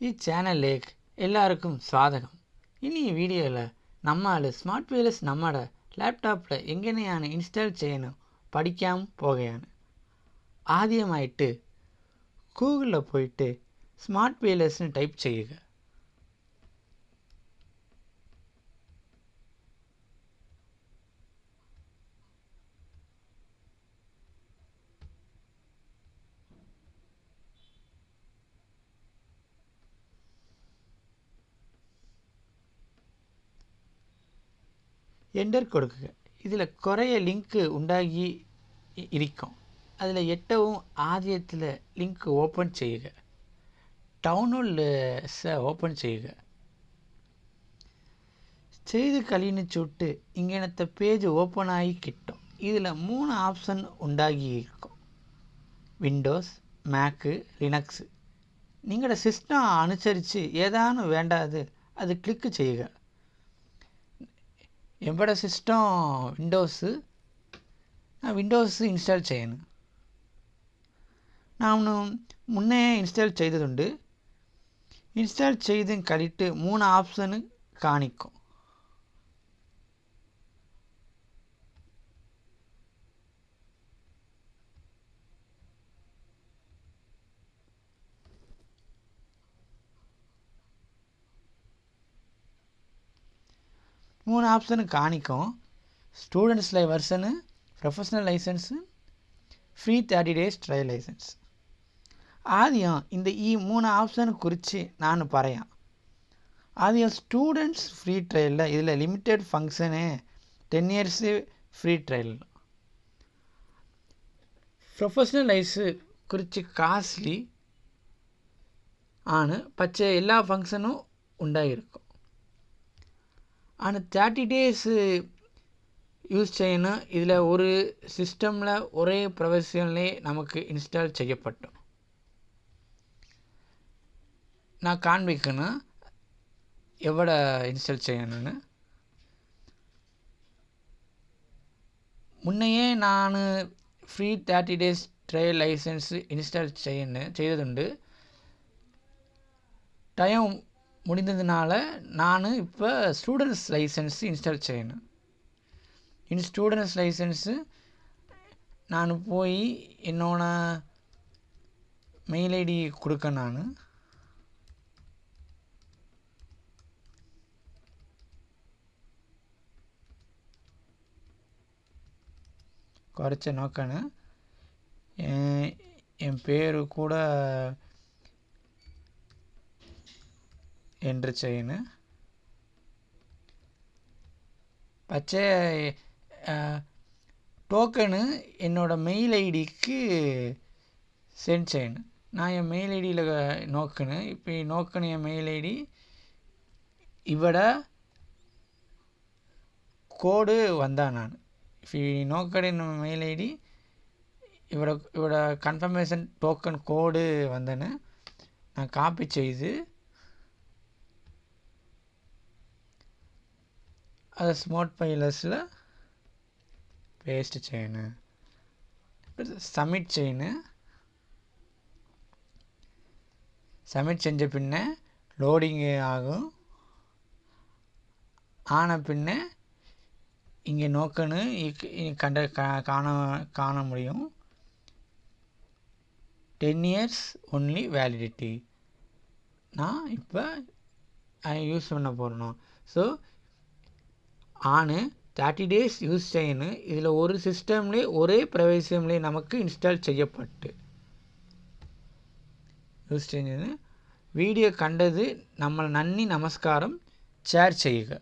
இச்சேனல்லேக்கு எல்லாருக்கும் സ്വാഗതം. ഇനി ഈ വീഡിയോയിൽ നമ്മൾ സ്മാർട്ട് വയർലെസ് നമ്മുടെ ലാപ്ടോപ്പിൽ എങ്ങനെയാണ് ഇൻസ്റ്റാൾ ചെയ്യുന്നത് പഠിക്കാൻ പോകുകയാണ്. ആദ്യമായിട്ട് ഗൂഗിളിൽ പോയിട്ട് സ്മാർട്ട് വയർലെസ് ടൈപ്പ് ചെയ്യുക. என்டர் கொடுக்குங்க. இதில் குறைய லிங்க்கு உண்டாகி இருக்கும். அதில் எட்டவும் ஆதியத்தில் லிங்க் ஓப்பன் ചെയ്യുക. டவுன்லோட்ஸை ஓப்பன் ചെയ്യുക. ചെയ്ത് കഴിഞ്ഞിട്ട് ഇങ്ങനത്തെ പേജ് ഓപ്പൺ ആയി കിട്ടും. ഇതിൽ 3 ഓപ്ഷൻ ഉണ്ടാകിയിരിക്കും. വിൻഡോസ്, മാക്ക്, ലിനക്സ്. നിങ്ങളുടെ സിസ്റ്റം അനുസരിച്ച് ഏതാണ് വേണ്ടത് അത് ക്ലിക്ക് ചെയ്യുക. என்னோட சிஸ்டம் விண்டோஸு. நான் விண்டோஸ் இன்ஸ்டால் செய்யணும். நான் முன்னே இன்ஸ்டால் செய்ததுண்டு. இன்ஸ்டால் செய்து கழிட்டு 3 ஆப்ஷனு காணிக்கும். மூணு ஆப்ஷனு காணிக்கும். Students version, professional license, free 30 days trial license. ஆதியம் இந்த 3 ஆப்ஷனு குறித்து நான் പറയാം. ஆதியம் ஸ்டூடெண்ட்ஸ் ஃப்ரீ ட்ரையலில் இதில் limited function 10 years free trial. Professional license குறித்து காஸ்ட்லி ആണ്. പക്ഷേ എല്ലാ ഫങ്ഷനും ഉണ്ടായിരിക്കും. ஆனால் 30 days யூஸ் செய்யணும். இதில் ஒரு சிஸ்டமில் ஒரே ப்ரொவிஷன்லே நமக்கு இன்ஸ்டால் செய்யப்பட்டோம். நான் காண்பிக்கணும் எவ்வளோ இன்ஸ்டால் செய்யணும்னு. முன்னையே நான் free 30 days trial license install செய்ததுண்டு. டைம் முடிந்ததுனால நான் இப்போ ஸ்டூடெண்ட்ஸ் லைசன்ஸ் இன்ஸ்டால் செய்யணும். ஸ்டூடெண்ட்ஸ் லைசன்ஸு நான் போய் என்னோட மெயில் ஐடி கொடுக்க. நான் குறைச்ச நோக்கணும். என் பேர் கூட என்ட்ரு செய்யணும். പക്ഷേ டோக்கனு என்னோடய மெயில் ஐடிக்கு சென்ட் செய்யணும். நான் என் மெயில் ஐடியில் நோக்கணும். இப்போ நோக்கணும் என் மெயில் ஐடி இவட கோடு வந்தால் நான் இப்போ நோக்கடு நம்ம மெயில் ஐடி இவட கன்ஃபர்மேஷன் டோக்கன் கோடு வந்தேன்னு நான் காப்பி செய்து அதை ஸ்மார்ட் ஃபைலஸில் பேஸ்ட் செய்யணும். சப்மிட் செய்யணும். சப்மிட் செஞ்ச பின்ன லோடிங்கு ஆகும். ஆன பின்ன இங்கே நோக்கணும் காண முடியும். 10 years ஒன்லி வேலிடிட்டி. நான் இப்போ யூஸ் பண்ண போகிறோம். ஸோ ஆனு 30 days யூஸ் செய்யணும். இதில் ஒரு சிஸ்டம்லேயே ஒரே ப்ரொவிஷன்லேயே நமக்கு இன்ஸ்டால் செய்யப்பட்டு யூஸ் செய்யணும். வீடியோ கண்டது நம்ம நன்றி, நமஸ்காரம். ஷேர் செய்யுங்க.